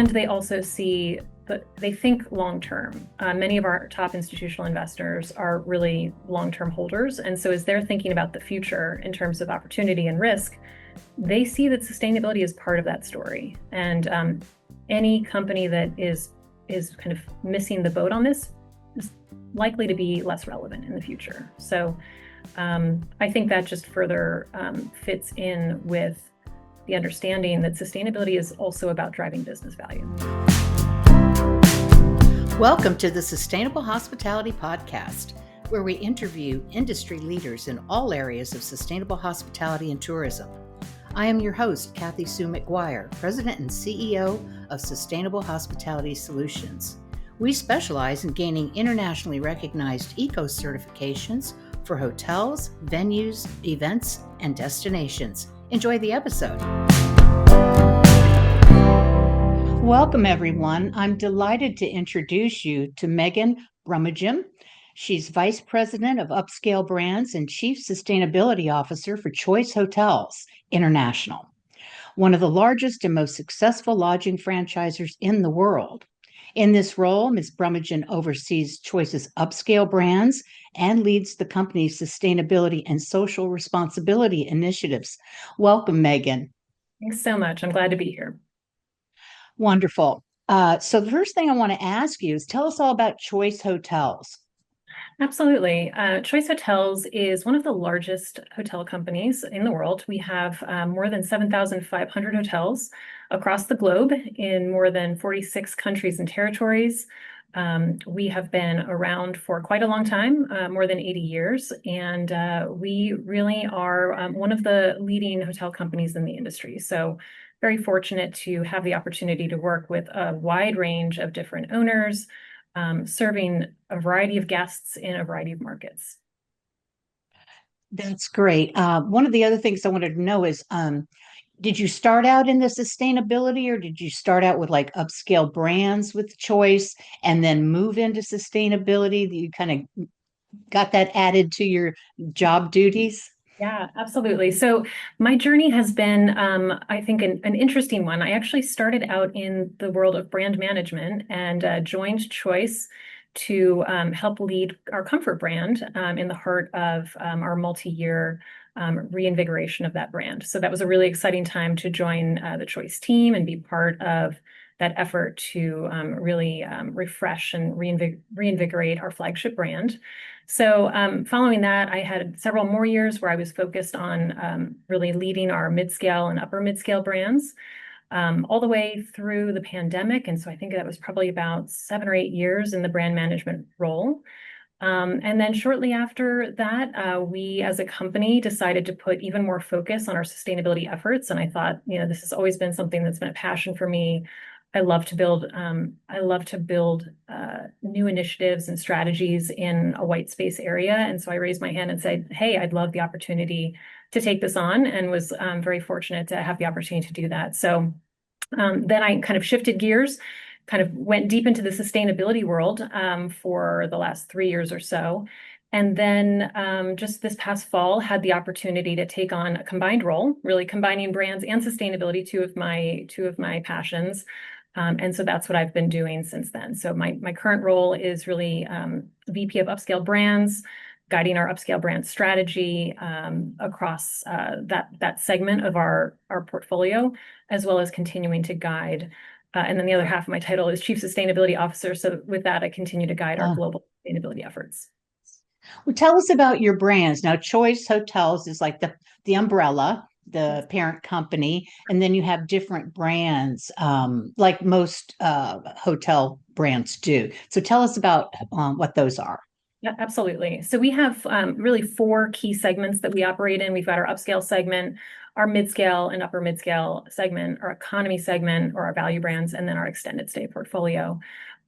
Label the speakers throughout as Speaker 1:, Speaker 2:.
Speaker 1: And they also see that they think long-term. Many of our top institutional investors are really long-term holders. And so as they're thinking about the future in terms of opportunity and risk, they see that sustainability is part of that story. And any company that is kind of missing the boat on this is likely to be less relevant in the future. So I think that just further fits in with the understanding that sustainability is also about driving business value.
Speaker 2: Welcome to the Sustainable Hospitality Podcast, where we interview industry leaders in all areas of sustainable hospitality and tourism. I am your host, Kathy Sue McGuire, President and CEO of Sustainable Hospitality Solutions. We specialize in gaining internationally recognized ECO certifications for hotels, venues, events, and destinations. Enjoy the episode. Welcome, everyone. I'm delighted to introduce you to Megan Brumagim. She's Vice President of Upscale Brands and Chief Sustainability Officer for Choice Hotels International, one of the largest and most successful lodging franchisors in the world. In this role, Ms. Brumagim oversees Choice's upscale brands and leads the company's sustainability and social responsibility initiatives. Welcome, Megan.
Speaker 1: Thanks so much. I'm glad to be here.
Speaker 2: Wonderful. So the first thing I want to ask you is tell us all about Choice Hotels.
Speaker 1: Absolutely. Choice Hotels is one of the largest hotel companies in the world. We have more than 7,500 hotels across the globe in more than 46 countries and territories. We have been around for quite a long time, more than 80 years, and we really are one of the leading hotel companies in the industry. So very fortunate to have the opportunity to work with a wide range of different owners, serving a variety of guests in a variety of markets.
Speaker 2: That's great. One of the other things I wanted to know is, did you start out in the sustainability, or did you start out with like upscale brands with Choice and then move into sustainability? That you kind of got that added to your job duties?
Speaker 1: Yeah, absolutely. So my journey has been, I think, an interesting one. I actually started out in the world of brand management and joined Choice to help lead our comfort brand in the heart of our multi-year reinvigoration of that brand. So that was a really exciting time to join the Choice team and be part of that effort to really refresh and reinvigorate our flagship brand. So following that, I had several more years where I was focused on really leading our mid-scale and upper mid-scale brands all the way through the pandemic. And so I think that was probably about 7 or 8 years in the brand management role. And then shortly after that, we as a company decided to put even more focus on our sustainability efforts. And I thought, this has always been something that's been a passion for me. I love to build new initiatives and strategies in a white space area. And so I raised my hand and said, hey, I'd love the opportunity to take this on, and was very fortunate to have the opportunity to do that. So then I kind of shifted gears, kind of went deep into the sustainability world for the last 3 years or so. And then just this past fall, had the opportunity to take on a combined role, really combining brands and sustainability, two of my passions. And so that's what I've been doing since then. So my current role is really VP of Upscale Brands, guiding our upscale brand strategy across that segment of our portfolio, as well as continuing to guide. And then the other half of my title is Chief Sustainability Officer. So with that, I continue to guide our global sustainability efforts.
Speaker 2: Well, tell us about your brands. Now, Choice Hotels is like the umbrella, the parent company, and then you have different brands, like most hotel brands do. So tell us about what those are.
Speaker 1: Yeah, absolutely. So we have really 4 key segments that we operate in. We've got our upscale segment, our mid-scale and upper mid-scale segment, our economy segment, or our value brands, and then our extended stay portfolio.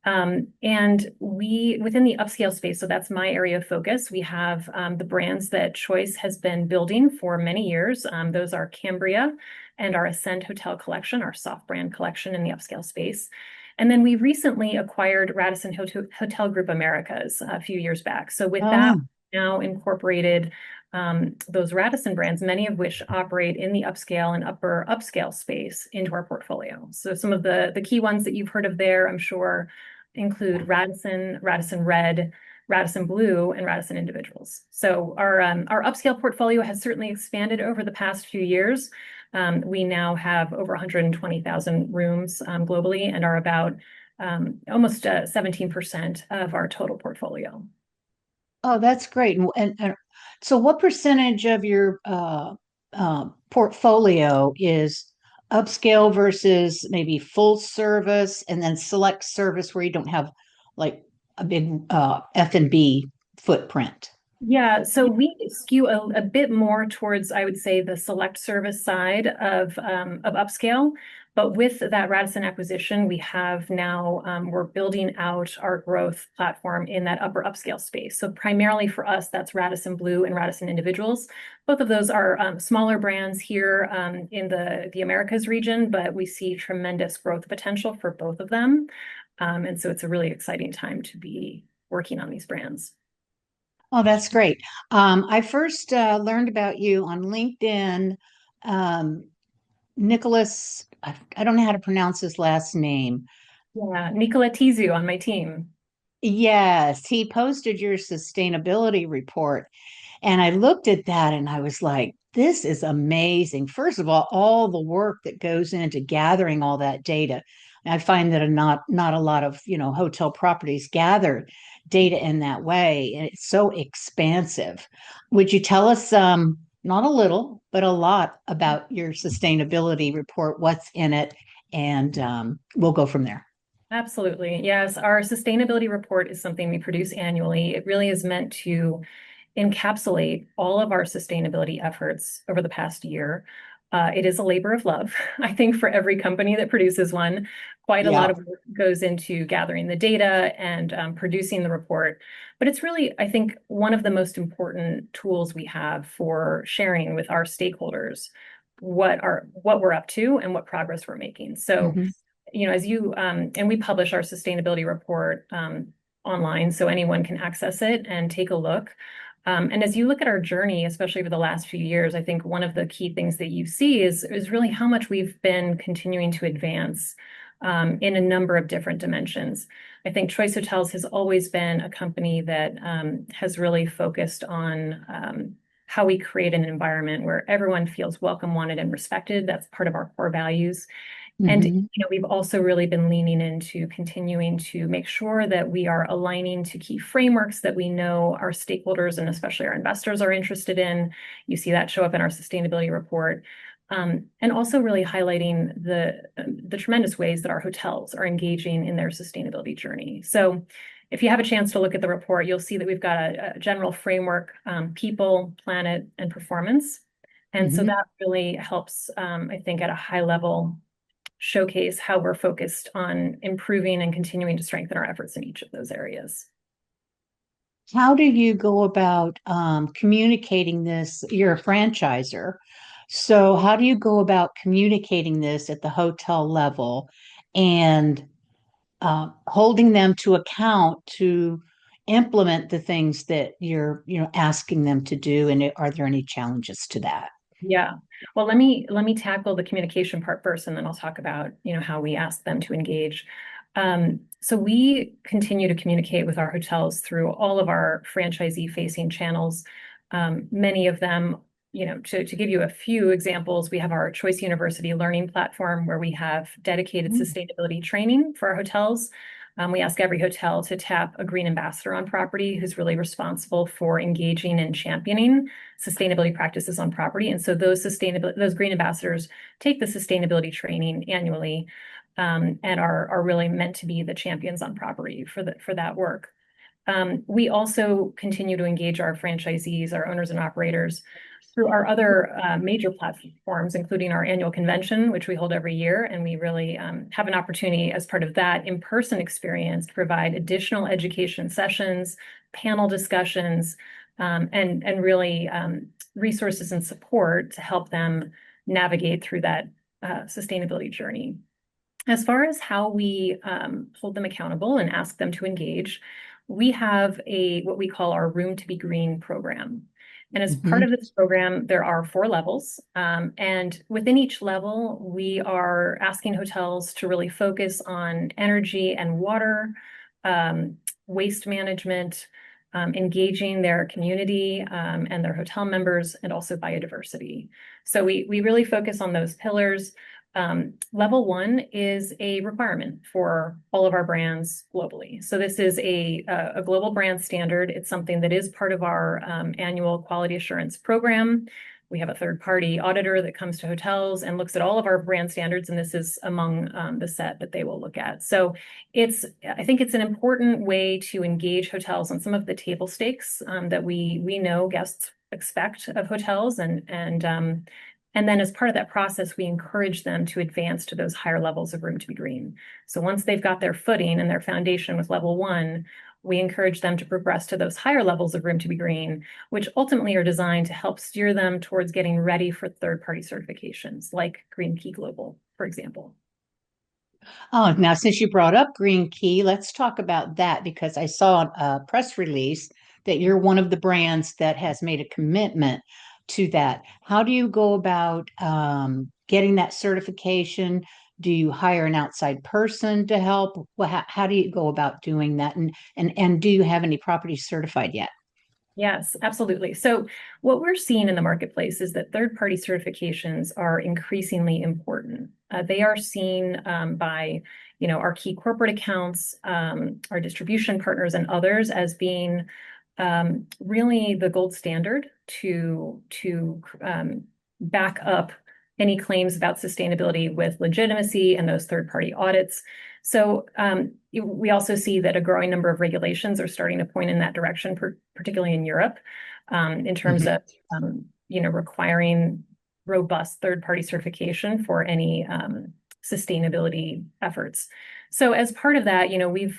Speaker 1: And we, within the upscale space, so that's my area of focus, we have the brands that Choice has been building for many years. Those are Cambria and our Ascend Hotel Collection, our soft brand collection in the upscale space. And then we recently acquired Radisson Hotel Group Americas a few years back. So with that, now incorporated those Radisson brands, many of which operate in the upscale and upper upscale space, into our portfolio. So some of the key ones that you've heard of there, I'm sure, include Radisson, Radisson Red, Radisson Blue, and Radisson Individuals. So our upscale portfolio has certainly expanded over the past few years. We now have over 120,000 rooms globally and are about almost 17% of our total portfolio.
Speaker 2: Oh, that's great. And so, what percentage of your portfolio is upscale versus maybe full service, and then select service where you don't have like a big F&B footprint?
Speaker 1: Yeah, so we skew a bit more towards, I would say, the select service side of upscale. But with that Radisson acquisition, we have now we're building out our growth platform in that upper upscale space. So primarily for us, that's Radisson Blue and Radisson Individuals. Both of those are smaller brands here in the Americas region, but we see tremendous growth potential for both of them. And so it's a really exciting time to be working on these brands.
Speaker 2: Oh, that's great. I first learned about you on LinkedIn. Um, Nicholas, I don't know how to pronounce his last name.
Speaker 1: Yeah, Nicola Tizu on my team.
Speaker 2: Yes, he posted your sustainability report. And I looked at that and I was like, this is amazing. First of all the work that goes into gathering all that data. I find that not a lot of, hotel properties gather data in that way. And it's so expansive. Would you tell us not a little, but a lot about your sustainability report, what's in it, and we'll go from there.
Speaker 1: Absolutely. Yes, our sustainability report is something we produce annually. It really is meant to encapsulate all of our sustainability efforts over the past year. It is a labor of love, I think, for every company that produces one. Quite a lot
Speaker 2: Yeah.
Speaker 1: of work goes into gathering the data and producing the report. But it's really, I think, one of the most important tools we have for sharing with our stakeholders what we're up to and what progress we're making. So
Speaker 2: Mhm.
Speaker 1: as you and we publish our sustainability report online, so anyone can access it and take a look. And as you look at our journey, especially over the last few years, I think one of the key things that you see is really how much we've been continuing to advance in a number of different dimensions. I think Choice Hotels has always been a company that has really focused on how we create an environment where everyone feels welcome, wanted, and respected. That's part of our core values. And
Speaker 2: Mhm.
Speaker 1: we've also really been leaning into continuing to make sure that we are aligning to key frameworks that we know our stakeholders and especially our investors are interested in. You see that show up in our sustainability report. And also really highlighting the tremendous ways that our hotels are engaging in their sustainability journey. So if you have a chance to look at the report, you'll see that we've got a general framework, people, planet, and performance. And so
Speaker 2: Mhm.
Speaker 1: that really helps, I think, at a high level showcase how we're focused on improving and continuing to strengthen our efforts in each of those areas.
Speaker 2: How do you go about communicating this? You're a franchisor. So, how do you go about communicating this at the hotel level and holding them to account to implement the things that you're asking them to do? And are there any challenges to that?
Speaker 1: Yeah. Well, let me tackle the communication part first, and then I'll talk about, how we ask them to engage. So we continue to communicate with our hotels through all of our franchisee-facing channels. Many of them, to give you a few examples, we have our Choice University learning platform where we have dedicated
Speaker 2: Mhm.
Speaker 1: sustainability training for our hotels. We ask every hotel to tap a green ambassador on property who's really responsible for engaging and championing sustainability practices on property. And so those green ambassadors take the sustainability training annually and are really meant to be the champions on property for that work. We also continue to engage our franchisees, our owners and operators through our other major platforms, including our annual convention, which we hold every year. And we really have an opportunity as part of that in-person experience to provide additional education sessions, panel discussions, and really resources and support to help them navigate through that sustainability journey. As far as how we hold them accountable and ask them to engage, we have what we call our Room to be Green program. And as part
Speaker 2: Mhm.
Speaker 1: of this program, there are 4 levels. And within each level, we are asking hotels to really focus on energy and water, um, waste management, engaging their community and their hotel members, and also biodiversity. So we really focus on those pillars. Level 1 is a requirement for all of our brands globally. So this is a global brand standard. It's something that is part of our annual quality assurance program. We have a third-party auditor that comes to hotels and looks at all of our brand standards, and this is among the set that they will look at. So I think it's an important way to engage hotels on some of the table stakes that we know guests expect of hotels, and then as part of that process, we encourage them to advance to those higher levels of room to be green. So once they've got their footing and their foundation with level 1, we encourage them to progress to those higher levels of room to be green, which ultimately are designed to help steer them towards getting ready for third-party certifications like Green Key Global, for example.
Speaker 2: Oh, now since you brought up Green Key, let's talk about that because I saw a press release that you're one of the brands that has made a commitment to that. How do you go about getting that certification? Do you hire an outside person to help? Well, how do you go about doing that? And do you have any properties certified yet?
Speaker 1: Yes, absolutely. So what we're seeing in the marketplace is that third-party certifications are increasingly important. They are seen by, our key corporate accounts, our distribution partners, and others as being really the gold standard to back up any claims about sustainability with legitimacy and those third-party audits. So we also see that a growing number of regulations are starting to point in that direction, particularly in Europe, in terms
Speaker 2: Mhm.
Speaker 1: of requiring robust third-party certification for any sustainability efforts. So as part of that,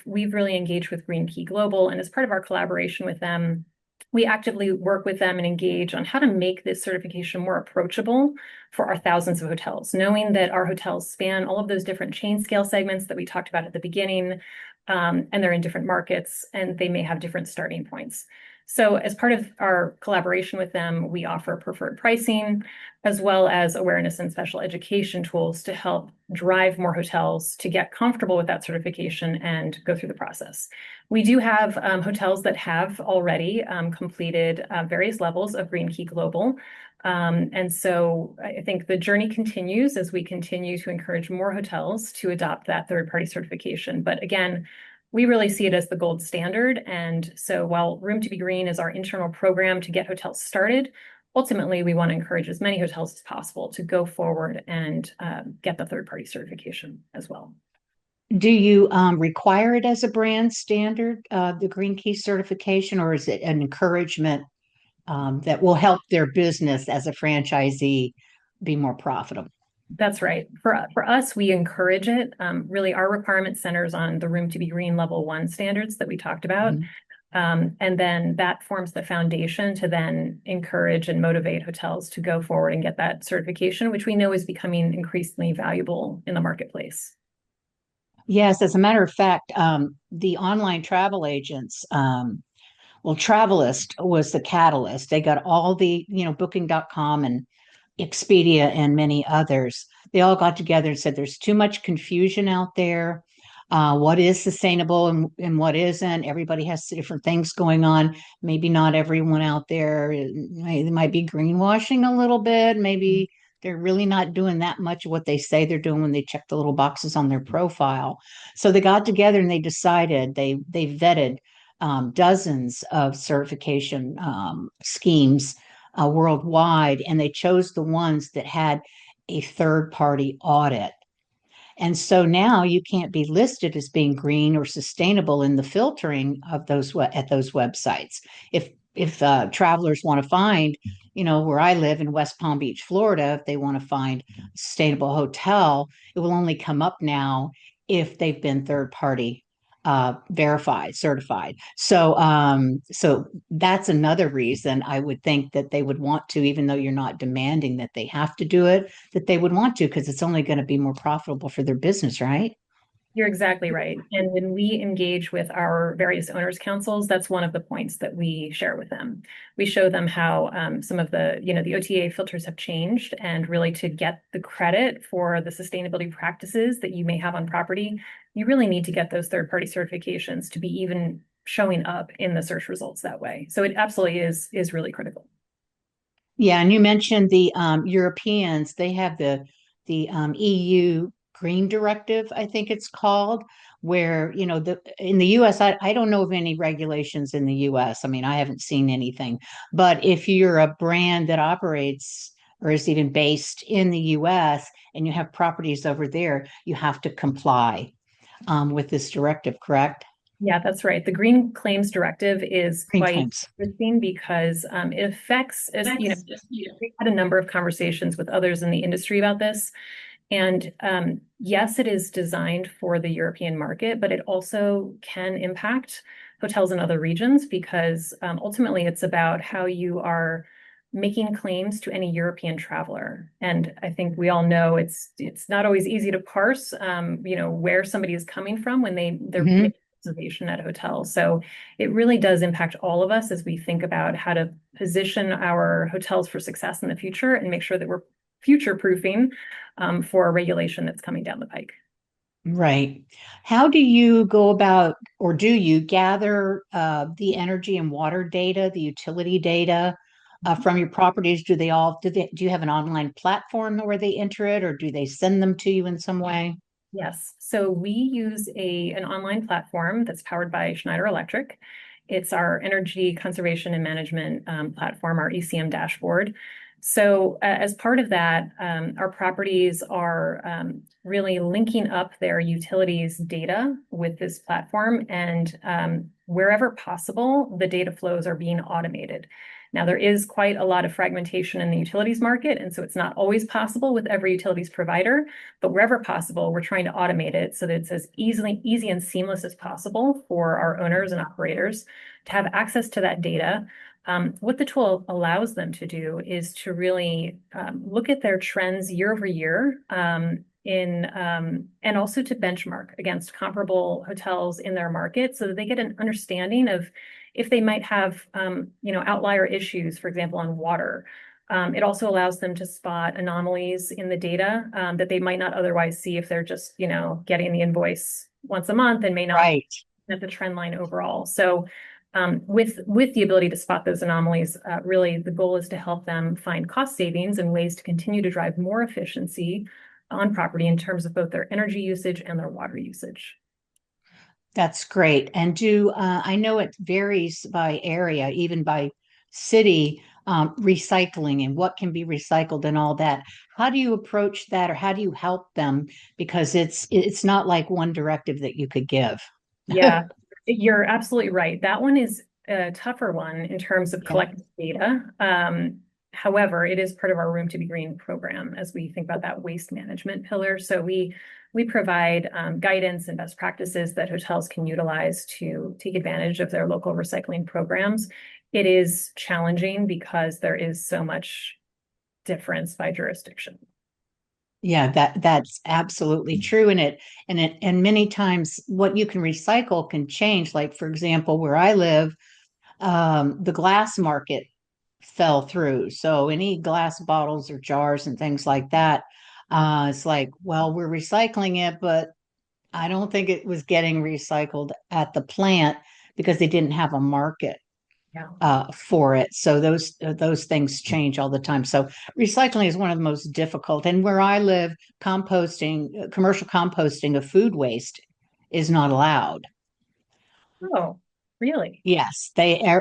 Speaker 1: we've really engaged with Green Key Global, and as part of our collaboration with them, we actively work with them and engage on how to make this certification more approachable for our thousands of hotels, knowing that our hotels span all of those different chain scale segments that we talked about at the beginning, and they're in different markets, and they may have different starting points. So as part of our collaboration with them, we offer preferred pricing, as well as awareness and special education tools to help drive more hotels to get comfortable with that certification and go through the process. We do have hotels that have already completed various levels of Green Key Global. And so I think the journey continues as we continue to encourage more hotels to adopt that third-party certification. But again, we really see it as the gold standard. And so while Room to be Green is our internal program to get hotels started, ultimately we want to encourage as many hotels as possible to go forward and get the third-party certification as well.
Speaker 2: Do you require it as a brand standard, the Green Key certification, or is it an encouragement that will help their business as a franchisee be more profitable?
Speaker 1: That's right. For us, we encourage it. Really, our requirement centers on the Room to be Green level 1 standards that we talked about.
Speaker 2: Mhm.
Speaker 1: And then that forms the foundation to then encourage and motivate hotels to go forward and get that certification, which we know is becoming increasingly valuable in the marketplace.
Speaker 2: Yes, as a matter of fact, the online travel agents, well, Travelist was the catalyst. They got all the, booking.com and Expedia and many others. They all got together and said there's too much confusion out there. What is sustainable and what isn't? Everybody has different things going on. Maybe not everyone out there, they might be greenwashing a little bit. Maybe they're really not doing that much of what they say they're doing when they check the little boxes on their profile. So they got together and they decided they vetted dozens of certification schemes worldwide, and they chose the ones that had a third party audit. And so now you can't be listed as being green or sustainable in the filtering of those at those websites. If travelers want to find, where I live in West Palm Beach, Florida, if they want to find a sustainable hotel, it will only come up now if they've been third party verified, certified. So that's another reason I would think that they would want to, even though you're not demanding that they have to do it, that they would want to, because it's only going to be more profitable for their business, right?
Speaker 1: You're exactly right. And when we engage with our various owners' councils, that's one of the points that we share with them. We show them how some of the OTA filters have changed, and really to get the credit for the sustainability practices that you may have on property, you really need to get those third-party certifications to be even showing up in the search results that way. So it absolutely is really critical.
Speaker 2: Yeah, and you mentioned the Europeans. They have the EU Green Directive, I think it's called, where the in the US, I don't know of any regulations in the US. I mean, I haven't seen anything. But if you're a brand that operates or is even based in the US and you have properties over there, you have to comply with this directive, correct?
Speaker 1: Yeah, that's right. The Green Claims Directive is
Speaker 2: Green
Speaker 1: quite
Speaker 2: claims.
Speaker 1: interesting because it affects, as you know, we've had a number of conversations with others in the industry about this. And yes, it is designed for the European market, but it also can impact hotels in other regions because ultimately it's about how you are making claims to any European traveler. And I think we all know it's not always easy to parse, where somebody is coming from when they're
Speaker 2: Hmm.
Speaker 1: making a reservation at a hotel. So it really does impact all of us as we think about how to position our hotels for success in the future and make sure that we're future proofing for a regulation that's coming down the pike.
Speaker 2: Right. How do you go about, or do you gather the energy and water data, the utility data from your properties? Do you have an online platform where they enter it, or do they send them to you in some way?
Speaker 1: Yes. So we use an online platform that's powered by Schneider Electric. It's our energy conservation and management platform, our ECM dashboard. So as part of that, our properties are really linking up their utilities data with this platform, and wherever possible, the data flows are being automated. Now, there is quite a lot of fragmentation in the utilities market, and so it's not always possible with every utilities provider. But wherever possible, we're trying to automate it so that it's as easy and seamless as possible for our owners and operators to have access to that data. What the tool allows them to do is to really look at their trends year over year, and also to benchmark against comparable hotels in their market so that they get an understanding of if they might have outlier issues, for example, on water. It also allows them to spot anomalies in the data that they might not otherwise see if they're just, getting the invoice once a month and may not
Speaker 2: Right.
Speaker 1: at the trend line overall. So with the ability to spot those anomalies, really the goal is to help them find cost savings and ways to continue to drive more efficiency on property in terms of both their energy usage and their water usage.
Speaker 2: That's great. And I know it varies by area, even by city, recycling and what can be recycled and all that. How do you approach that, or how do you help them? Because it's not like one directive that you could give.
Speaker 1: Yeah, you're absolutely right. That one is a tougher one in terms of
Speaker 2: Yeah.
Speaker 1: collecting data. However, it is part of our Room to Be Green program as we think about that waste management pillar. So we provide guidance and best practices that hotels can utilize to take advantage of their local recycling programs. It is challenging because there is so much difference by jurisdiction.
Speaker 2: Yeah, that's absolutely true. And many times what you can recycle can change. Like for example, where I live, the glass market fell through. So any glass bottles or jars and things like that, it's like, well, we're recycling it, but I don't think it was getting recycled at the plant because they didn't have a market
Speaker 1: Yeah.
Speaker 2: for it. So those things change all the time. So recycling is one of the most difficult. And where I live, commercial composting of food waste is not allowed.
Speaker 1: Oh, really?
Speaker 2: Yes,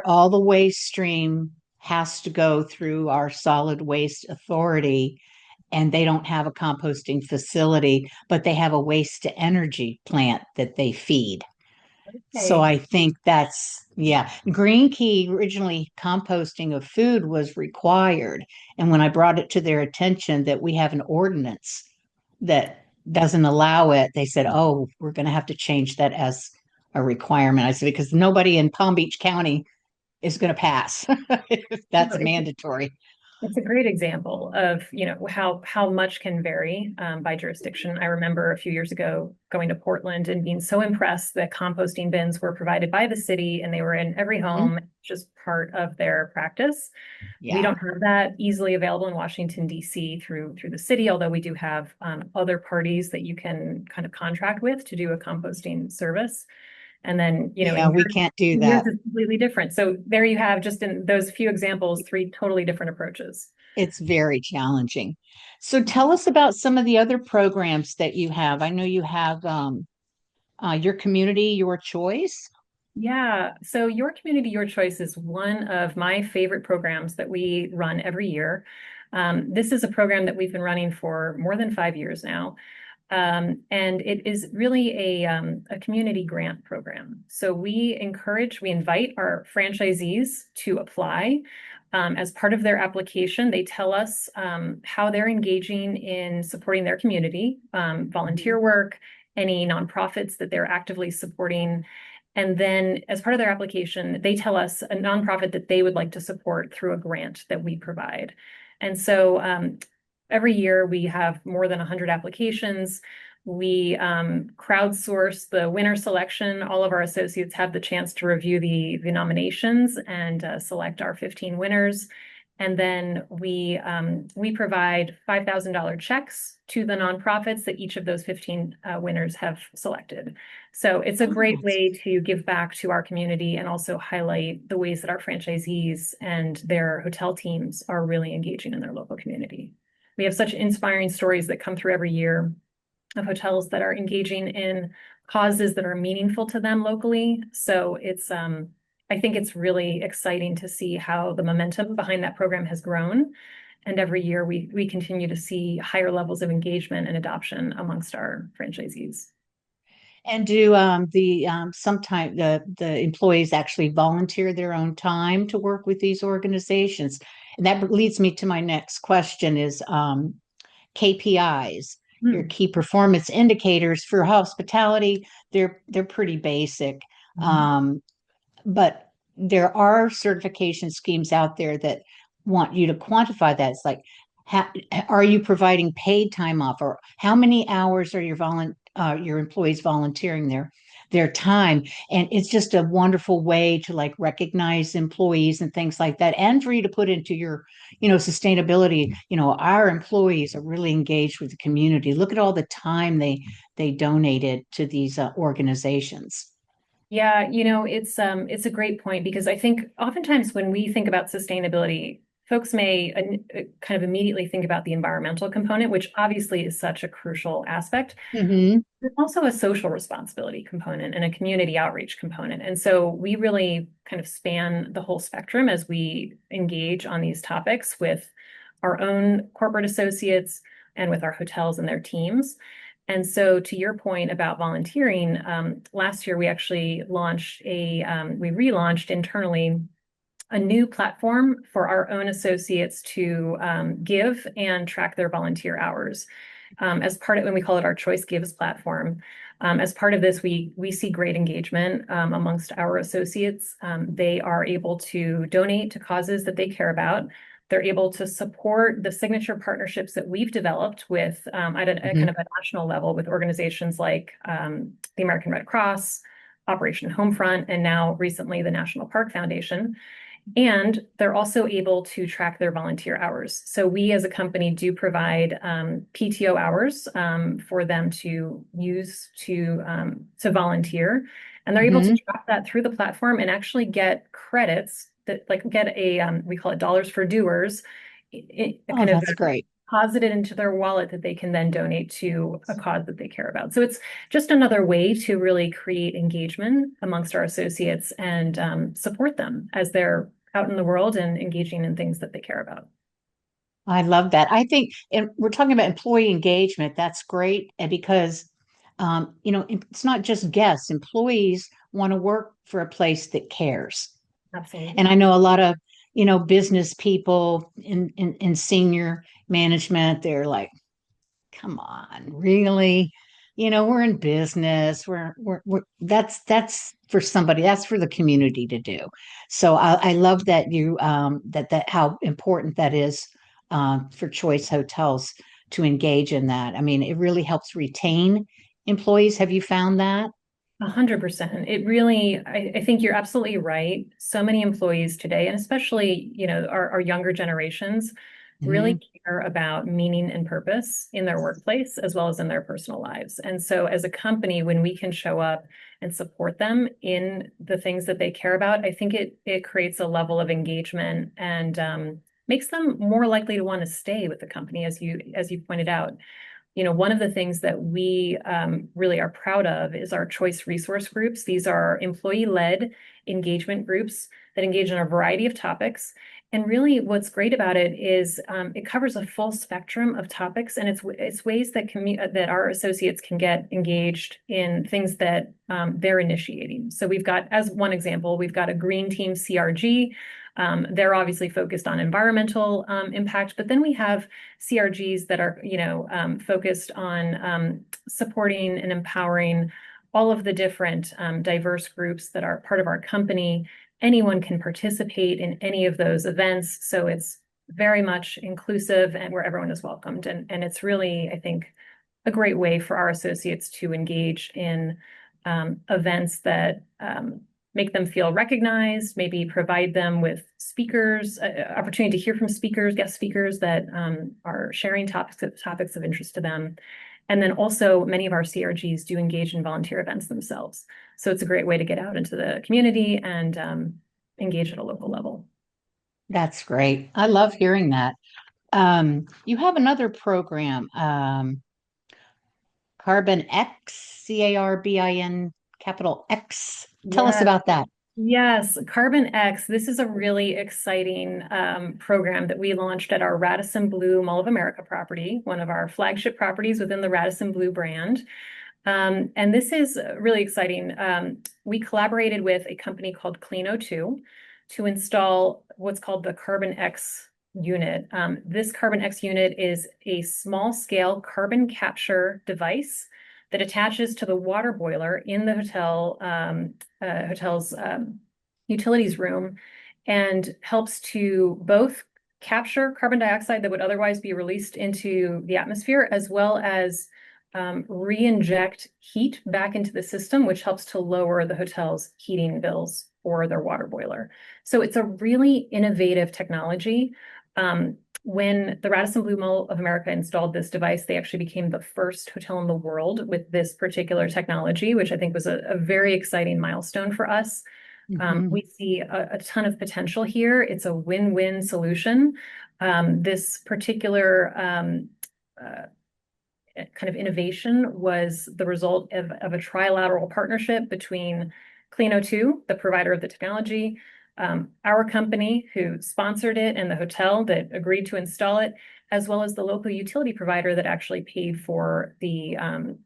Speaker 2: all the waste stream has to go through our solid waste authority, and they don't have a composting facility, but they have a waste to energy plant that they feed. So
Speaker 1: Okay.
Speaker 2: I think that's, yeah. Green Key originally composting of food was required. And when I brought it to their attention that we have an ordinance that doesn't allow it, they said, oh, we're going to have to change that as a requirement. I said, because nobody in Palm Beach County is going to pass if that's mandatory.
Speaker 1: It's a great example of, how much can vary by jurisdiction. I remember a few years ago going to Portland and being so impressed that composting bins were provided by the city and they were in every
Speaker 2: Mhm.
Speaker 1: home, just part of their practice. We
Speaker 2: Yeah.
Speaker 1: don't have that easily available in Washington, D.C. through the city, although we do have other parties that you can kind of contract with to do a composting service. And then,
Speaker 2: Yeah, we can't do
Speaker 1: in yours
Speaker 2: that.
Speaker 1: is completely different. So there you have, just in those few examples, three totally different approaches.
Speaker 2: It's very challenging. So tell us about some of the other programs that you have. I know you have your community, your choice.
Speaker 1: Yeah. So Your Community, Your Choice is one of my favorite programs that we run every year. This is a program that we've been running for more than 5 years now. And it is really a community grant program. So we invite our franchisees to apply. As part of their application, they tell us how they're engaging in supporting their community, volunteer work, any nonprofits that they're actively supporting. And then, as part of their application, they tell us a nonprofit that they would like to support through a grant that we provide. And so every year we have more than 100 applications. We crowdsource the winner selection. All of our associates have the chance to review the nominations and select our 15 winners. And then we provide $5,000 checks to the nonprofits that each of those 15 winners have selected. So it's a
Speaker 2: Oh,
Speaker 1: great way to give back to our community and also highlight the ways that our franchisees and their hotel teams are really engaging in their local community. We have such inspiring stories that come through every year of hotels that are engaging in causes that are meaningful to them locally. So I think it's really exciting to see how the momentum behind that program has grown. And every year we continue to see higher levels of engagement and adoption amongst our franchisees.
Speaker 2: and do the sometimes the employees actually volunteer their own time to work with these organizations? And that leads me to my next question is KPIs, your
Speaker 1: Hmm.
Speaker 2: key performance indicators for hospitality. They're pretty basic.
Speaker 1: Mhm.
Speaker 2: Um, but there are certification schemes out there that want you to quantify that. It's like, how, are you providing paid time off, or how many hours are your employees volunteering their time? And it's just a wonderful way to like recognize employees and things like that, and for you to put into your, sustainability. Our employees are really engaged with the community. Look at all the time they donated to these organizations.
Speaker 1: Yeah, it's a great point because I think oftentimes when we think about sustainability, folks may kind of immediately think about the environmental component, which obviously is such a crucial aspect.
Speaker 2: Hmm.
Speaker 1: There's also a social responsibility component and a community outreach component. And so we really kind of span the whole spectrum as we engage on these topics with our own corporate associates and with our hotels and their teams. And so, to your point about volunteering, last year we actually we relaunched internally a new platform for our own associates to give and track their volunteer hours. As part of when we call it our Choice Gives platform. As part of this, we see great engagement amongst our associates. They are able to donate to causes that they care about. They're able to support the signature partnerships that we've developed with at a kind of a national level with organizations like the American Red Cross, Operation Homefront, and now recently the National Park Foundation. And they're also able to track their volunteer hours. So we as a company do provide PTO hours for them to use to volunteer. And they're able to
Speaker 2: Hmm.
Speaker 1: track that through the platform and actually get credits that like get we call it dollars for doers,
Speaker 2: Oh,
Speaker 1: kind of
Speaker 2: that's great.
Speaker 1: deposited into their wallet that they can then donate to a cause that they care about. So it's just another way to really create engagement amongst our associates and support them as they're out in the world and engaging in things that they care about.
Speaker 2: I love that. I think, and we're talking about employee engagement. That's great. And because, it's not just guests, employees want to work for a place that cares. And
Speaker 1: Absolutely.
Speaker 2: I know a lot of, business people in senior management, they're like, come on, really? we're in business. We're that's for somebody, that's for the community to do. So I love that that how important that is for Choice Hotels to engage in that. I mean, it really helps retain employees. Have you found that?
Speaker 1: 100%. It really, I think you're absolutely right. So many employees today, and especially, our younger generations,
Speaker 2: Hmm.
Speaker 1: really care about meaning and purpose in their workplace as well as in their personal lives. And so as a company, when we can show up and support them in the things that they care about, I think it creates a level of engagement and makes them more likely to want to stay with the company, as you pointed out. One of the things that we really are proud of is our choice resource groups. These are employee-led engagement groups that engage in a variety of topics. And really, what's great about it is it covers a full spectrum of topics, and it's ways that our associates can get engaged in things that they're initiating. So we've got, as one example, we've got a green team CRG. They're obviously focused on environmental impact, but then we have CRGs that are, focused on supporting and empowering all of the different diverse groups that are part of our company. Anyone can participate in any of those events, so it's very much inclusive and where everyone is welcomed. And it's really, I think, a great way for our associates to engage in events that make them feel recognized, maybe provide them with speakers, opportunity to hear from speakers, guest speakers that are sharing topics of interest to them. And then also many of our CRGs do engage in volunteer events themselves. So it's a great way to get out into the community and engage at a local level.
Speaker 2: That's great. I love hearing that. You have another program, Carbon X, CARBIN capital X. Tell us
Speaker 1: Yeah.
Speaker 2: about that.
Speaker 1: Yes, CarbonX. This is a really exciting program that we launched at our Radisson Blu Mall of America property, one of our flagship properties within the Radisson Blu brand. And this is really exciting. We collaborated with a company called Clean02 to install what's called the CarbonX unit. This CarbonX unit is a small scale carbon capture device that attaches to the water boiler in the hotel's utilities room and helps to both capture carbon dioxide that would otherwise be released into the atmosphere, as well as re-inject heat back into the system, which helps to lower the hotel's heating bills for their water boiler. So it's a really innovative technology. When the Radisson Blu Mall of America installed this device, they actually became the first hotel in the world with this particular technology, which I think was a very exciting milestone for us.
Speaker 2: Mhm.
Speaker 1: We see a ton of potential here. It's a win-win solution. This particular kind of innovation was the result of a trilateral partnership between Clean02, the provider of the technology, our company who sponsored it, and the hotel that agreed to install it, as well as the local utility provider that actually paid for the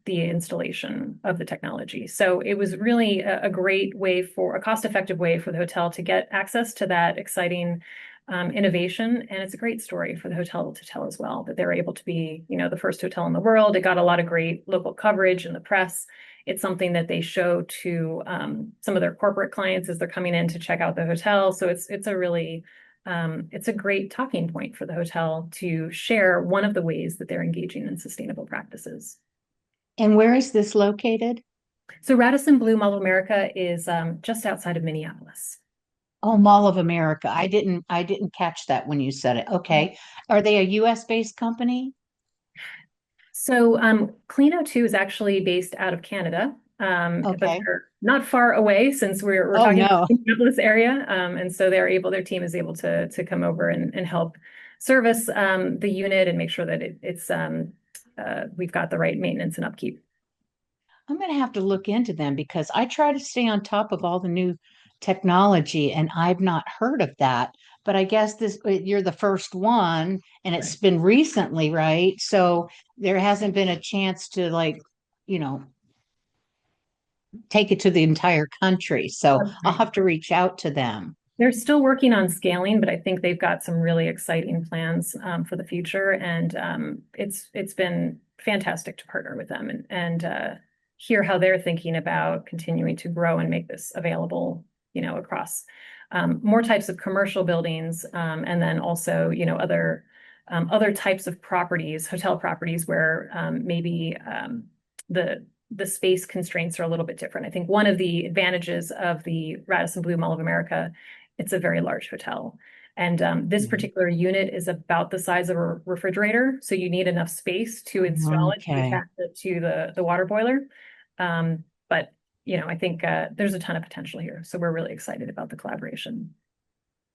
Speaker 1: installation of the technology. So it was really a great way a cost-effective way for the hotel to get access to that exciting innovation. And it's a great story for the hotel to tell as well, that they were able to be, the first hotel in the world. It got a lot of great local coverage in the press. It's something that they show to some of their corporate clients as they're coming in to check out the hotel. So it's a great talking point for the hotel to share one of the ways that they're engaging in sustainable practices.
Speaker 2: And where is this located?
Speaker 1: So Radisson Blu Mall of America is just outside of Minneapolis.
Speaker 2: Oh, Mall of America. I didn't catch that when you said it. Okay. Are they a US based company?
Speaker 1: So Clean02 is actually based out of Canada, but
Speaker 2: Okay.
Speaker 1: they're not far away since we're
Speaker 2: Oh
Speaker 1: talking about
Speaker 2: no.
Speaker 1: the Minneapolis area. And so their team is able to come over and help service the unit and make sure that we've got the right maintenance and upkeep.
Speaker 2: I'm going to have to look into them because I try to stay on top of all the new technology and I've not heard of that. But I guess you're the first one and it's
Speaker 1: Right.
Speaker 2: been recently, right? So there hasn't been a chance to like, you know, take it to the entire country. So
Speaker 1: That's
Speaker 2: I'll
Speaker 1: right.
Speaker 2: have to reach out to them.
Speaker 1: They're still working on scaling, but I think they've got some really exciting plans for the future. And it's been fantastic to partner with them and hear how they're thinking about continuing to grow and make this available, across more types of commercial buildings, and then also, other types of properties, hotel properties where maybe the space constraints are a little bit different. I think one of the advantages of the Radisson Blu Mall of America, it's a very large hotel. And this particular unit is about the size of a refrigerator. So you need enough space to install it, to
Speaker 2: Okay.
Speaker 1: attach it to the water boiler. But I think there's a ton of potential here. So we're really excited about the collaboration.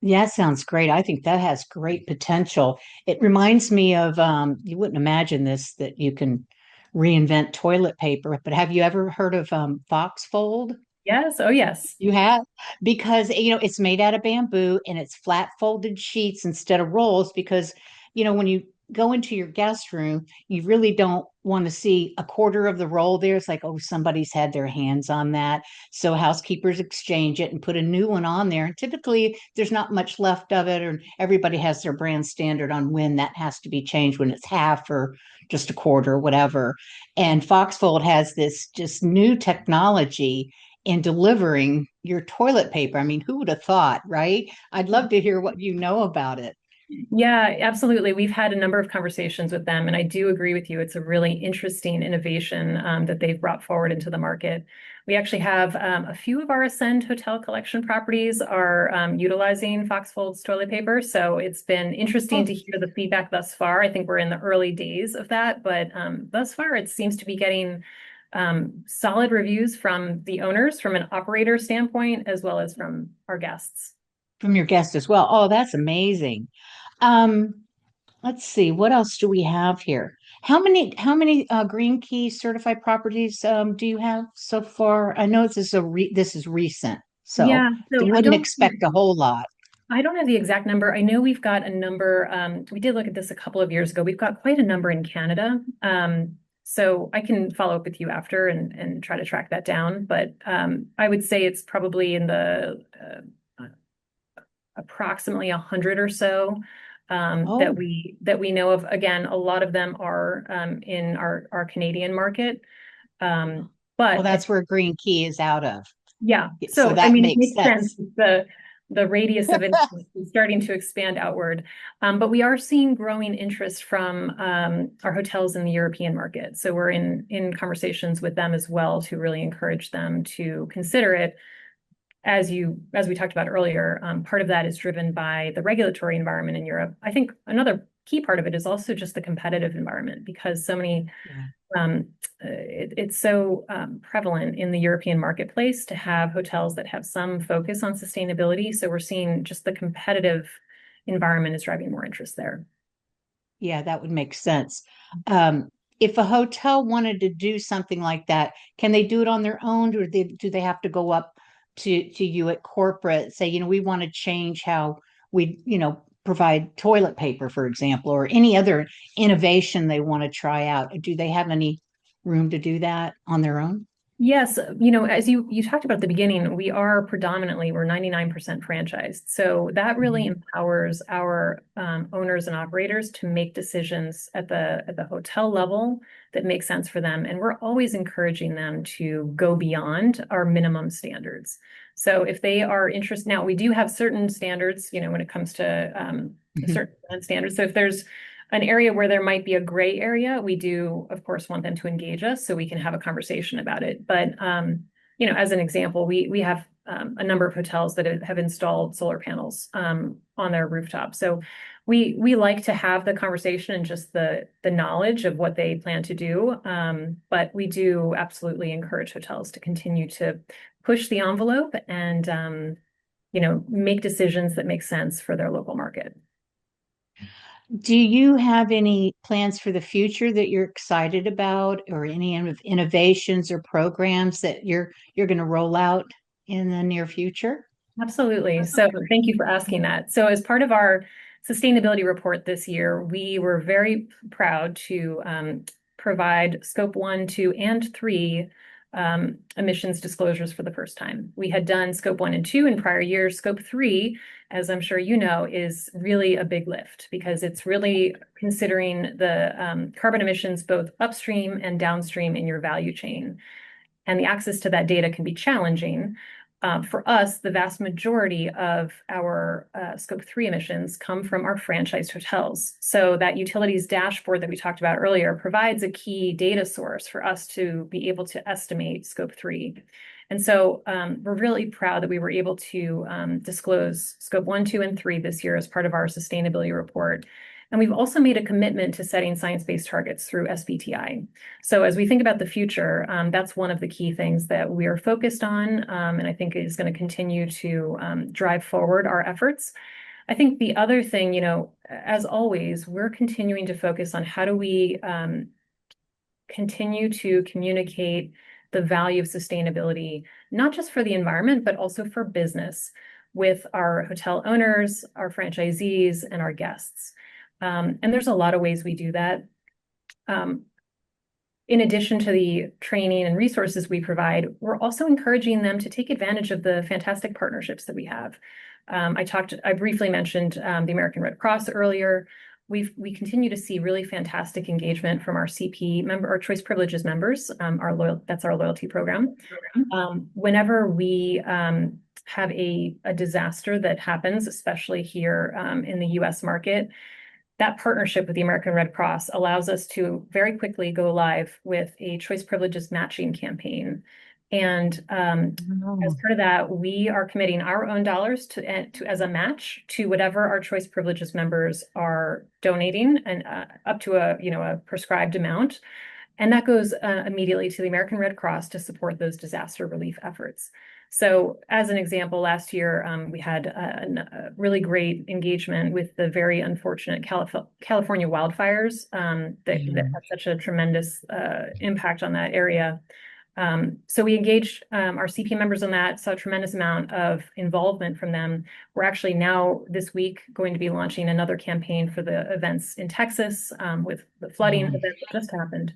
Speaker 2: Yeah, sounds great. I think that has great potential. It reminds me of you wouldn't imagine this that you can reinvent toilet paper, but have you ever heard of Foxfold?
Speaker 1: Yes. Oh, yes.
Speaker 2: You have, because it's made out of bamboo and it's flat folded sheets instead of rolls, because when you go into your guest room, you really don't want to see a quarter of the roll there. It's like, oh, somebody's had their hands on that. So housekeepers exchange it and put a new one on there. And typically there's not much left of it, or everybody has their brand standard on when that has to be changed, when it's half or just a quarter, whatever. And Foxfold has this just new technology in delivering your toilet paper. I mean, who would have thought, right? I'd love to hear what you know about it.
Speaker 1: Yeah, absolutely. We've had a number of conversations with them, and I do agree with you. It's a really interesting innovation that they've brought forward into the market. We actually have a few of our Ascend Hotel Collection properties are utilizing Foxfold's toilet paper. So it's been interesting
Speaker 2: Oh,
Speaker 1: to hear the feedback thus far. I think we're in the early days of that, but thus far it seems to be getting solid reviews from the owners, from an operator standpoint, as well as from our guests.
Speaker 2: from your guest as well. Oh, that's amazing. Um, let's see, what else do we have here? How many Green Key certified properties do you have so far? I know this is recent, so
Speaker 1: Yeah, so
Speaker 2: wouldn't expect a whole lot.
Speaker 1: I don't have the exact number. I know we've got a number. We did look at this a couple of years ago. We've got quite a number in Canada. So I can follow up with you after and try to track that down. But I would say it's probably in the approximately 100 or so that
Speaker 2: Oh,
Speaker 1: we know of. Again, a lot of them are in our Canadian market.
Speaker 2: well,
Speaker 1: But
Speaker 2: that's where Green Key is out of.
Speaker 1: Yeah.
Speaker 2: So
Speaker 1: So, I
Speaker 2: that
Speaker 1: mean, it
Speaker 2: makes
Speaker 1: makes sense.
Speaker 2: sense.
Speaker 1: The radius of influence is starting to expand outward. But we are seeing growing interest from our hotels in the European market. So we're in conversations with them as well to really encourage them to consider it. As we talked about earlier, part of that is driven by the regulatory environment in Europe. I think another key part of it is also just the competitive environment, because so many
Speaker 2: Yeah.
Speaker 1: um, it's so prevalent in the European marketplace to have hotels that have some focus on sustainability. So we're seeing just the competitive environment is driving more interest there.
Speaker 2: Yeah, that would make sense. Um, if a hotel wanted to do something like that, can they do it on their own, or do they have to go up to you at corporate, say, we want to change how we, provide toilet paper, for example, or any other innovation they want to try out? Do they have any room to do that on their own?
Speaker 1: Yes, as you talked about at the beginning, we're 99% franchised. So that really
Speaker 2: Mhm.
Speaker 1: empowers our owners and operators to make decisions at the hotel level that make sense for them. And we're always encouraging them to go beyond our minimum standards. So if they are interested, now we do have certain standards, when it comes to
Speaker 2: Mhm.
Speaker 1: certain standards. So if there's an area where there might be a gray area, we do, of course, want them to engage us so we can have a conversation about it. But as an example, we have a number of hotels that have installed solar panels on their rooftop. So we like to have the conversation and just the knowledge of what they plan to do. But we do absolutely encourage hotels to continue to push the envelope and make decisions that make sense for their local market.
Speaker 2: Do you have any plans for the future that you're excited about, or any innovations or programs that you're going to roll out in the near future?
Speaker 1: Absolutely. So thank you for asking that. So as part of our sustainability report this year, we were very proud to provide scope 1, 2, and 3 emissions disclosures for the first time. We had done scope 1 and 2 in prior years. Scope 3, as I'm sure you know, is really a big lift because it's really considering the carbon emissions both upstream and downstream in your value chain. And the access to that data can be challenging. For us, the vast majority of our scope 3 emissions come from our franchised hotels. So that utilities dashboard that we talked about earlier provides a key data source for us to be able to estimate scope 3. And so we're really proud that we were able to disclose scope 1, 2, and 3 this year as part of our sustainability report. And we've also made a commitment to setting science-based targets through SBTI. So as we think about the future, that's one of the key things that we are focused on, and I think is going to continue to drive forward our efforts. I think the other thing, as always, we're continuing to focus on how do we continue to communicate the value of sustainability, not just for the environment, but also for business with our hotel owners, our franchisees, and our guests. And there's a lot of ways we do that. In addition to the training and resources we provide, we're also encouraging them to take advantage of the fantastic partnerships that we have. I briefly mentioned the American Red Cross earlier. We continue to see really fantastic engagement from our CP member, our Choice Privileges members. That's our loyalty program. Whenever we have a disaster that happens, especially here in the U.S. market, that partnership with the American Red Cross allows us to very quickly go live with a Choice Privileges matching campaign. And as part of that, we are committing our own dollars to as a match to whatever our Choice Privileges members are donating, and up to a prescribed amount. And that goes immediately to the American Red Cross to support those disaster relief efforts. So as an example, last year, we had a really great engagement with the very unfortunate California wildfires that had such a tremendous impact on that area. So we engaged our CP members on that, saw a tremendous amount of involvement from them. We're actually now this week going to be launching another campaign for the events in Texas with the flooding event that just happened.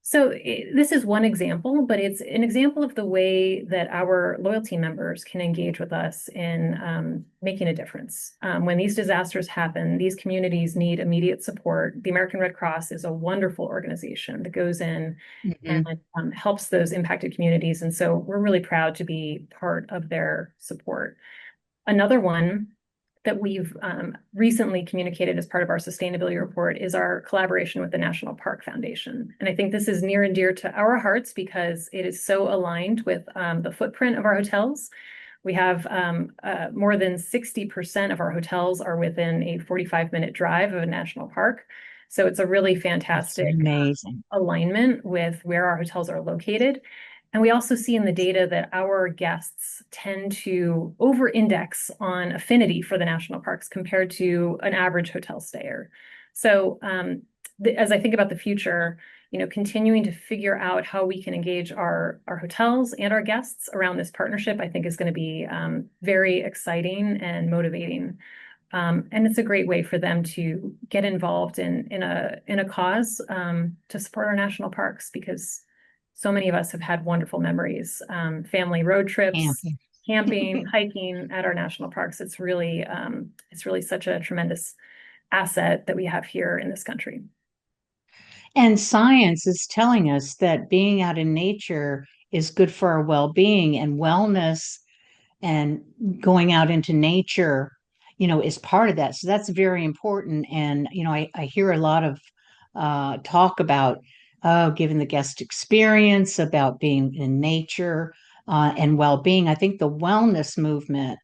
Speaker 1: So this is one example, but it's an example of the way that our loyalty members can engage with us in making a difference. When these disasters happen, these communities need immediate support. The American Red Cross is a wonderful organization that goes in and helps those impacted communities. And so we're really proud to be part of their support. Another one that we've recently communicated as part of our sustainability report is our collaboration with the National Park Foundation. And I think this is near and dear to our hearts because it is so aligned with the footprint of our hotels. We have more than 60% of our hotels are within a 45-minute drive of a national park. So it's a really fantastic alignment with where our hotels are located. And we also see in the data that our guests tend to over-index on affinity for the national parks compared to an average hotel stayer. So as I think about the future, continuing to figure out how we can engage our hotels and our guests around this partnership, I think is going to be very exciting and motivating. And it's a great way for them to get involved in a cause to support our national parks, because so many of us have had wonderful memories, family road trips, camping, hiking at our national parks. It's really such a tremendous asset that we have here in this country.
Speaker 2: And science is telling us that being out in nature is good for our well-being and wellness, and going out into nature, is part of that. So that's very important. And, I hear a lot of talk about giving the guest experience, about being in nature and well-being. I think the wellness movement,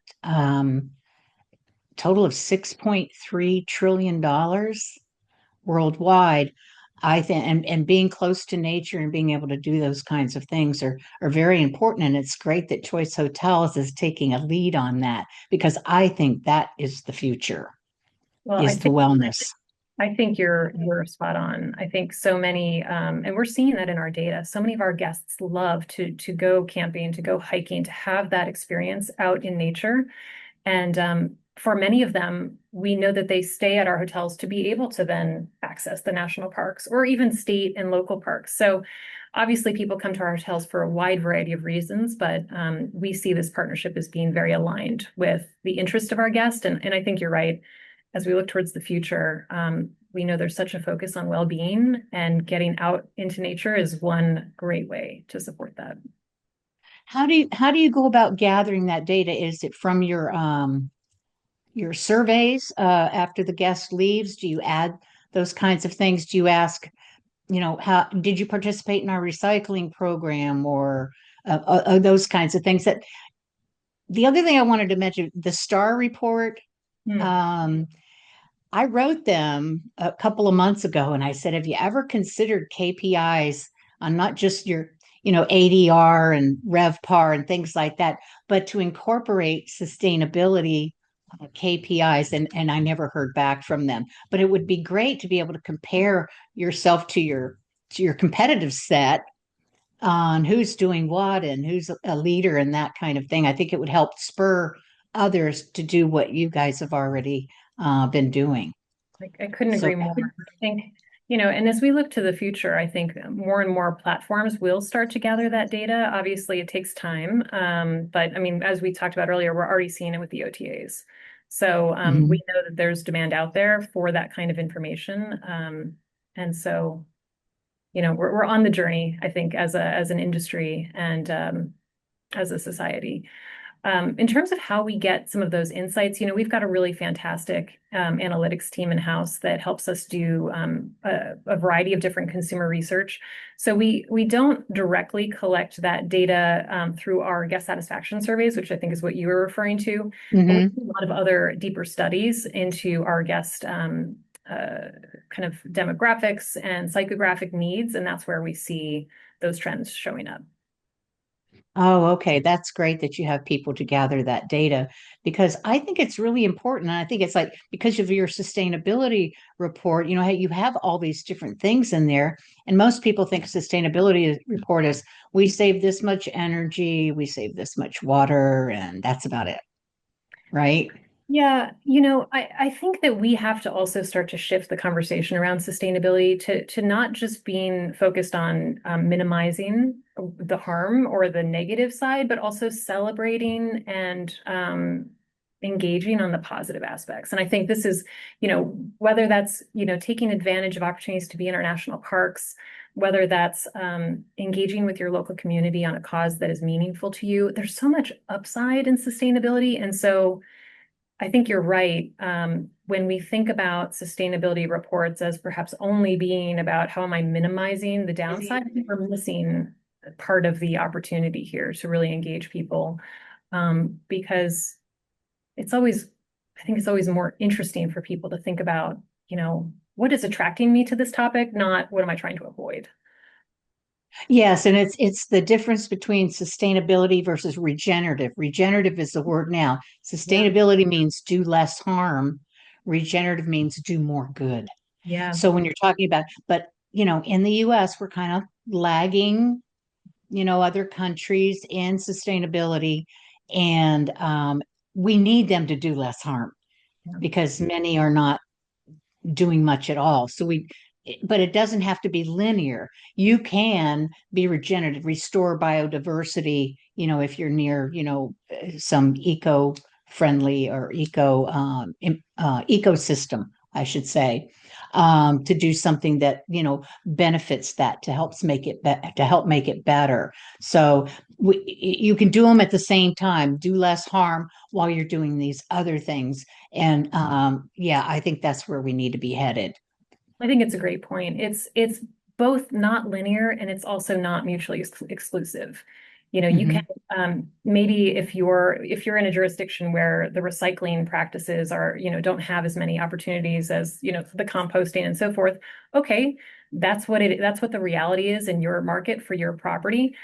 Speaker 2: total of $6.3 trillion worldwide, I think, and being close to nature and being able to do those kinds of things are very important. And it's great that Choice Hotels is taking a lead on that, because I think that is the future, is the wellness.
Speaker 1: I think you're spot on. I think so many, and we're seeing that in our data, so many of our guests love to go camping, to go hiking, to have that experience out in nature. And for many of them, we know that they stay at our hotels to be able to then access the national parks or even state and local parks. So obviously people come to our hotels for a wide variety of reasons, but we see this partnership as being very aligned with the interest of our guest. And I think you're right. As we look towards the future, we know there's such a focus on well-being, and getting out into nature is one great way to support that.
Speaker 2: How do you go about gathering that data? Is it from your surveys after the guest leaves? Do you add those kinds of things? Do you ask, how did you participate in our recycling program, or those kinds of things? That the other thing I wanted to mention, the STAR report.
Speaker 1: Hmm.
Speaker 2: Um, I wrote them a couple of months ago, and I said, have you ever considered KPIs on not just your, ADR and RevPAR and things like that, but to incorporate sustainability KPIs? And I never heard back from them. But it would be great to be able to compare yourself to your competitive set on who's doing what and who's a leader and that kind of thing. I think it would help spur others to do what you guys have already been doing.
Speaker 1: I couldn't
Speaker 2: So,
Speaker 1: agree more. I think, and as we look to the future, I think more and more platforms will start to gather that data. Obviously, it takes time. But I mean, as we talked about earlier, we're already seeing it with the OTAs. So we
Speaker 2: mhm.
Speaker 1: know that there's demand out there for that kind of information. And so, we're on the journey, I think, as an industry and as a society. In terms of how we get some of those insights, we've got a really fantastic analytics team in-house that helps us do a variety of different consumer research. So we don't directly collect that data through our guest satisfaction surveys, which I think is what you were referring to. But we
Speaker 2: Hmm.
Speaker 1: do a lot of other deeper studies into our guest kind of demographics and psychographic needs, and that's where we see those trends showing up.
Speaker 2: Oh, okay. That's great that you have people to gather that data, because I think it's really important. And I think it's like, because of your sustainability report, hey, you have all these different things in there. And most people think sustainability report is, we save this much energy, we save this much water, and that's about it. Right?
Speaker 1: Yeah, I think that we have to also start to shift the conversation around sustainability to not just being focused on minimizing the harm or the negative side, but also celebrating and engaging on the positive aspects. And I think this is, whether that's, taking advantage of opportunities to be in our national parks, whether that's engaging with your local community on a cause that is meaningful to you. There's so much upside in sustainability. And so I think you're right. When we think about sustainability reports as perhaps only being about how am I minimizing the downside, I think we're missing part of the opportunity here to really engage people. Because it's always, I think it's always more interesting for people to think about, what is attracting me to this topic, not what am I trying to avoid.
Speaker 2: Yes, and it's the difference between sustainability versus regenerative. Regenerative is the word now.
Speaker 1: Yeah.
Speaker 2: Sustainability means do less harm. Regenerative means do more good.
Speaker 1: Yeah.
Speaker 2: So when you're talking about, but in the US, we're kind of lagging, other countries in sustainability, and we need them to do less harm,
Speaker 1: Yeah.
Speaker 2: because many are not doing much at all. But it doesn't have to be linear. You can be regenerative, restore biodiversity, if you're near, some eco-friendly or ecosystem, I should say, to do something that, benefits that, to help make it better. So you can do them at the same time, do less harm while you're doing these other things. And yeah, I think that's where we need to be headed.
Speaker 1: I think it's a great point. It's both not linear and it's also not mutually exclusive. You can
Speaker 2: Hmm.
Speaker 1: maybe if you're in a jurisdiction where the recycling practices are, don't have as many opportunities as, the composting and so forth. Okay, that's what the reality is in your market for your property.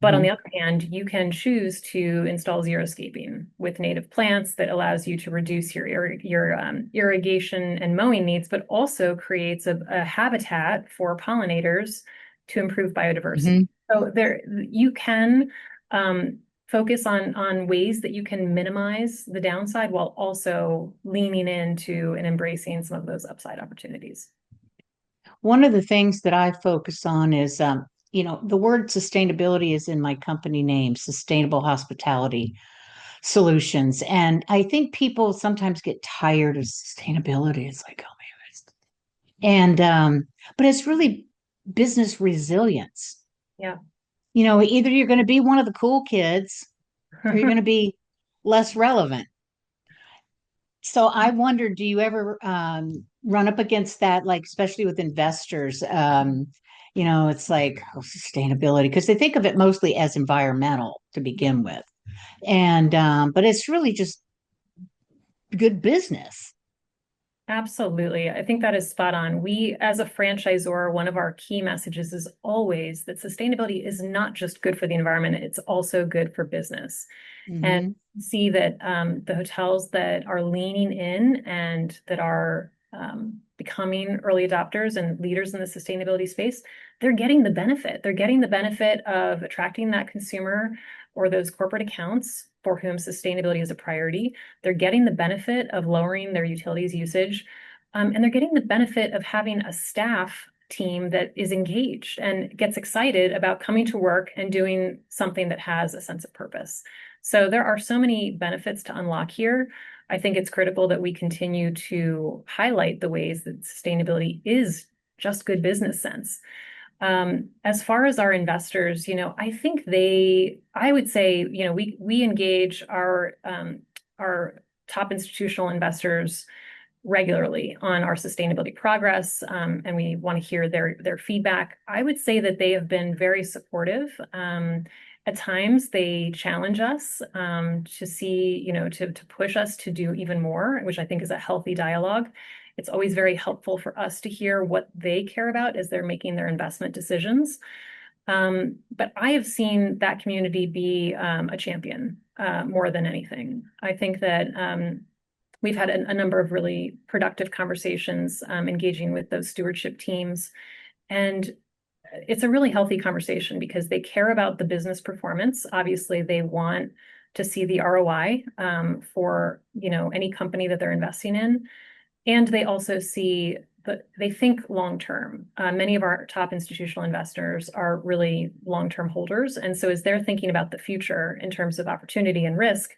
Speaker 1: But on the
Speaker 2: Hmm.
Speaker 1: other hand, you can choose to install xeriscaping with native plants that allows you to reduce your irrigation and mowing needs, but also creates a habitat for pollinators to improve biodiversity.
Speaker 2: Hmm.
Speaker 1: So there you can focus on ways that you can minimize the downside while also leaning into and embracing some of those upside opportunities.
Speaker 2: One of the things that I focus on is the word sustainability is in my company name, Sustainable Hospitality Solutions. And I think people sometimes get tired of sustainability. It's like, oh man, but it's really business resilience.
Speaker 1: Yeah.
Speaker 2: Either you're going to be one of the cool kids or you're going to be less relevant. So I wonder, do you ever run up against that, like especially with investors? It's like sustainability because they think of it mostly as environmental to begin with, and but it's really just good business.
Speaker 1: Absolutely. I think that is spot on. We, as a franchisor, one of our key messages is always that sustainability is not just good for the environment, it's also good for business. And
Speaker 2: Mm-hmm.
Speaker 1: see that the hotels that are leaning in and that are becoming early adopters and leaders in the sustainability space, they're getting the benefit. They're getting the benefit of attracting that consumer or those corporate accounts for whom sustainability is a priority. They're getting the benefit of lowering their utilities usage, and they're getting the benefit of having a staff team that is engaged and gets excited about coming to work and doing something that has a sense of purpose. So there are so many benefits to unlock here. I think it's critical that we continue to highlight the ways that sustainability is just good business sense. As far as our investors, I think I would say, we engage our top institutional investors regularly on our sustainability progress, and we want to hear their feedback. I would say that they have been very supportive. At times, they challenge us to see, to push us to do even more, which I think is a healthy dialogue. It's always very helpful for us to hear what they care about as they're making their investment decisions. But I have seen that community be a champion more than anything. I think that we've had a number of really productive conversations engaging with those stewardship teams. And it's a really healthy conversation because they care about the business performance. Obviously, they want to see the ROI for any company that they're investing in. And they also see that they think long term. Many of our top institutional investors are really long-term holders. And so as they're thinking about the future in terms of opportunity and risk,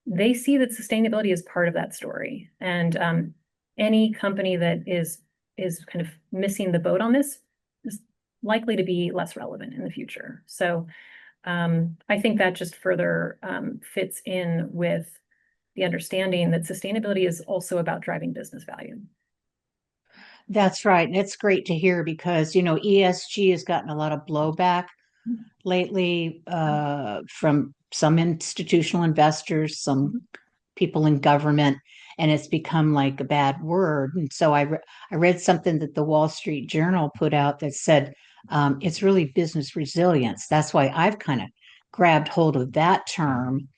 Speaker 1: they see that sustainability is part of that story. And any company that is kind of missing the boat on this is likely to be less relevant in the future. So I think that just further fits in with the understanding that sustainability is also about driving business value.
Speaker 2: That's right. And it's great to hear because, ESG has gotten a lot of blowback lately from some institutional investors, some people in government, and it's become like a bad word. And so I read something that the Wall Street Journal put out that said it's really business resilience. That's why I've kind of grabbed hold of that term.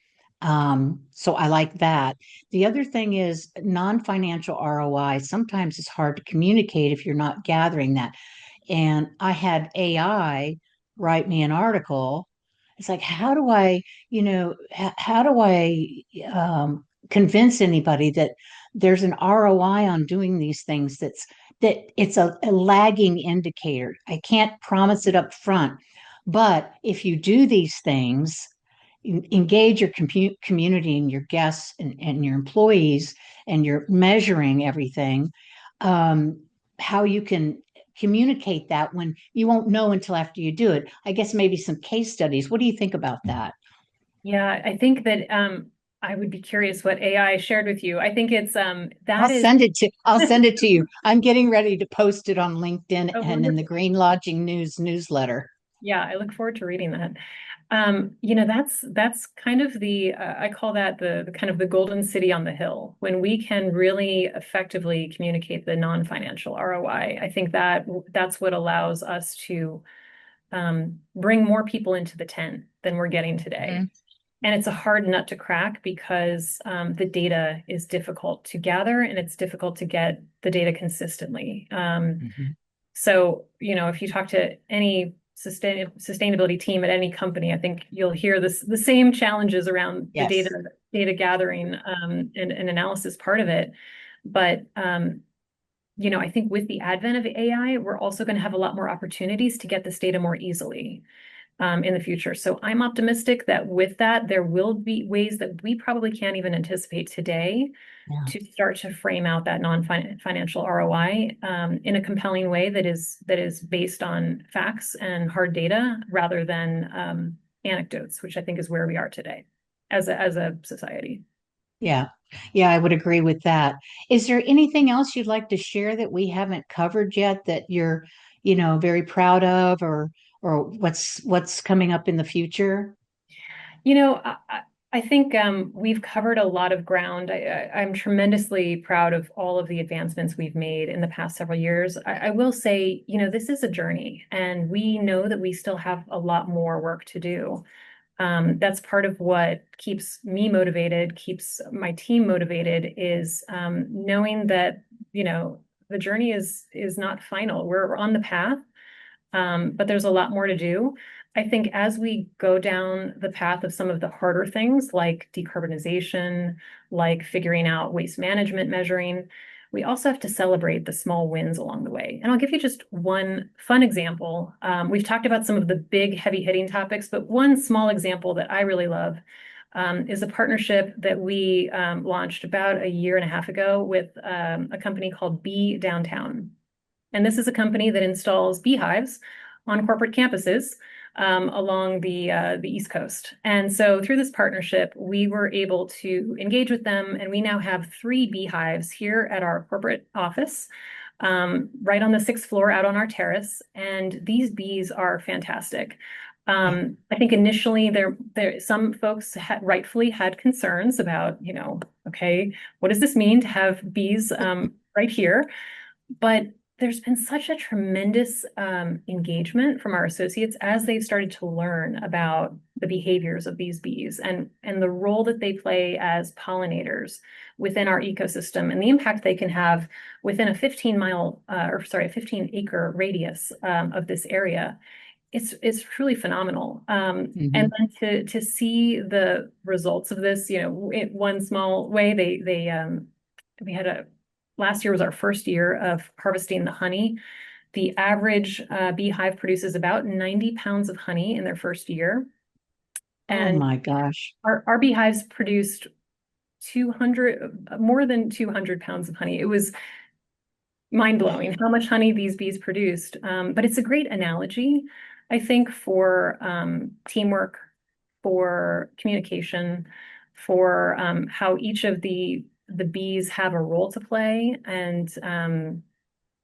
Speaker 2: So I like that. The other thing is non-financial ROI. Sometimes it's hard to communicate if you're not gathering that. And I had AI write me an article. It's like, how do I convince anybody that there's an ROI on doing these things that it's a lagging indicator. I can't promise it up front, but if you do these things, engage your community and your guests and your employees, and you're measuring everything, how you can communicate that when you won't know until after you do it. I guess maybe some case studies. What do you think about that?
Speaker 1: Yeah, I think that I would be curious what AI shared with you. I think it's
Speaker 2: I'll
Speaker 1: that is
Speaker 2: send it to I'll send it to you. I'm getting ready to post it on LinkedIn
Speaker 1: a
Speaker 2: and in the
Speaker 1: wonderful.
Speaker 2: Green Lodging News newsletter.
Speaker 1: Yeah, I look forward to reading that. That's kind of I call that the kind of the golden city on the hill when we can really effectively communicate the non-financial ROI. I think that's what allows us to bring more people into the tent than we're getting today.
Speaker 2: Mhm.
Speaker 1: And it's a hard nut to crack because the data is difficult to gather and it's difficult to get the data consistently.
Speaker 2: Mhm.
Speaker 1: So, if you talk to any sustainability team at any company, I think you'll hear the same challenges around the
Speaker 2: Yes.
Speaker 1: data gathering and analysis part of it. But I think with the advent of AI, we're also going to have a lot more opportunities to get this data more easily in the future. So I'm optimistic that with that, there will be ways that we probably can't even anticipate today
Speaker 2: Yeah.
Speaker 1: to start to frame out that non-financial ROI in a compelling way that is based on facts and hard data rather than anecdotes, which I think is where we are today as a society.
Speaker 2: Yeah. Yeah, I would agree with that. Is there anything else you'd like to share that we haven't covered yet that you're, very proud of, or what's coming up in the future?
Speaker 1: You know, I think we've covered a lot of ground. I'm tremendously proud of all of the advancements we've made in the past several years. I will say, this is a journey, and we know that we still have a lot more work to do. That's part of what keeps me motivated, keeps my team motivated, is knowing that, the journey is not final. We're on the path, but there's a lot more to do. I think as we go down the path of some of the harder things like decarbonization, like figuring out waste management measuring, we also have to celebrate the small wins along the way. And I'll give you just one fun example. We've talked about some of the big heavy hitting topics, but one small example that I really love is a partnership that we launched about a year and a half ago with a company called Bee Downtown. And this is a company that installs beehives on corporate campuses along the East Coast. And so through this partnership, we were able to engage with them, and we now have 3 beehives here at our corporate office, right on the 6th floor out on our terrace. And these bees are fantastic.
Speaker 2: Yeah.
Speaker 1: I think initially some folks rightfully had concerns about, okay, what does this mean to have bees right here? But there's been such a tremendous engagement from our associates as they've started to learn about the behaviors of these bees and the role that they play as pollinators within our ecosystem and the impact they can have within a 15-acre radius of this area. It's truly phenomenal. And
Speaker 2: Hmm.
Speaker 1: then to see the results of this, in one small way, we had last year was our first year of harvesting the honey. The average beehive produces about 90 pounds of honey in their first year.
Speaker 2: Oh
Speaker 1: And
Speaker 2: my gosh.
Speaker 1: our beehives produced more than 200 pounds of honey. It was mind blowing how much honey these bees produced. But it's a great analogy, I think, for teamwork, for communication, for how each of the bees have a role to play, and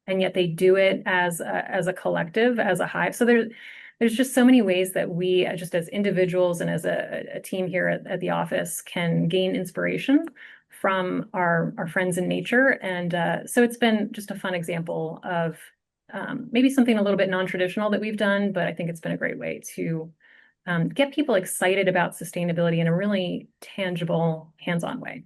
Speaker 1: yet they do it as a collective, as a hive. So there's just so many ways that we, just as individuals and as a team here at the office, can gain inspiration from our friends in nature. And so it's been just a fun example of maybe something a little bit non-traditional that we've done, but I think it's been a great way to get people excited about sustainability in a really tangible, hands-on way.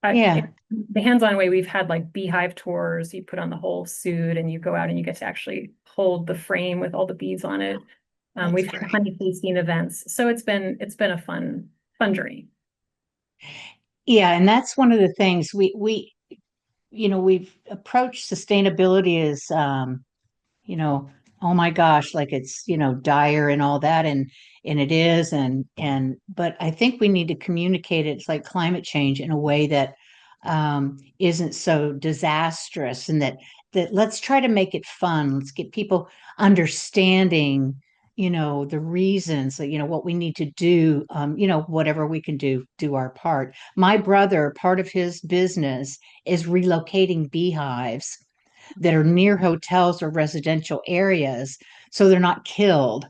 Speaker 2: Yeah,
Speaker 1: The hands-on way, we've had like beehive tours. You put on the whole suit and you go out and you get to actually hold the frame with all the bees on it.
Speaker 2: that's
Speaker 1: We've had
Speaker 2: great.
Speaker 1: honey tasting events, so it's been a fun journey.
Speaker 2: Yeah, and that's one of the things we've approached sustainability as you know, oh my gosh, like it's, dire and all that, and it is, and but I think we need to communicate it. It's like climate change in a way that isn't so disastrous, and that let's try to make it fun. Let's get people understanding, the reasons that, what we need to do, whatever we can do our part. My brother, part of his business is relocating beehives that are near hotels or residential areas so they're not killed.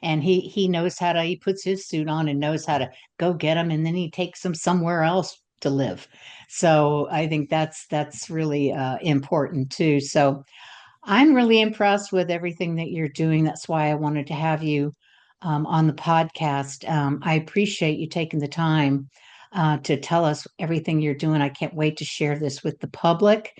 Speaker 2: And he knows how to, he puts his suit on and knows how to go get them, and then he takes them somewhere else to live. So I think that's really important too. So I'm really impressed with everything that you're doing. That's why I wanted to have you on the podcast. I appreciate you taking the time to tell us everything you're doing. I can't wait to share this with the public,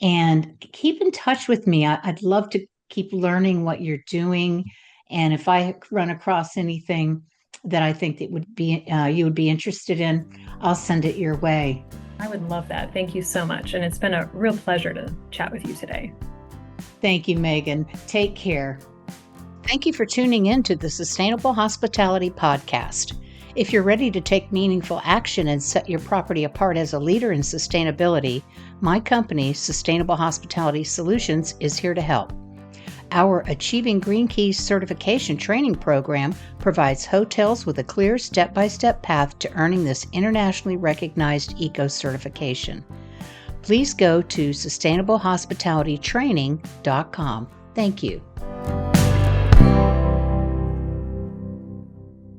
Speaker 2: and keep in touch with me. I'd love to keep learning what you're doing. And if I run across anything that I think that would be you would be interested in, I'll send it your way.
Speaker 1: I would love that. Thank you so much. And it's been a real pleasure to chat with you today.
Speaker 2: Thank you, Megan. Take care. Thank you for tuning in to the Sustainable Hospitality Podcast. If you're ready to take meaningful action and set your property apart as a leader in sustainability, my company, Sustainable Hospitality Solutions, is here to help. Our Achieving Green Keys certification training program provides hotels with a clear step-by-step path to earning this internationally recognized eco certification. Please go to sustainablehospitalitytraining.com. Thank you.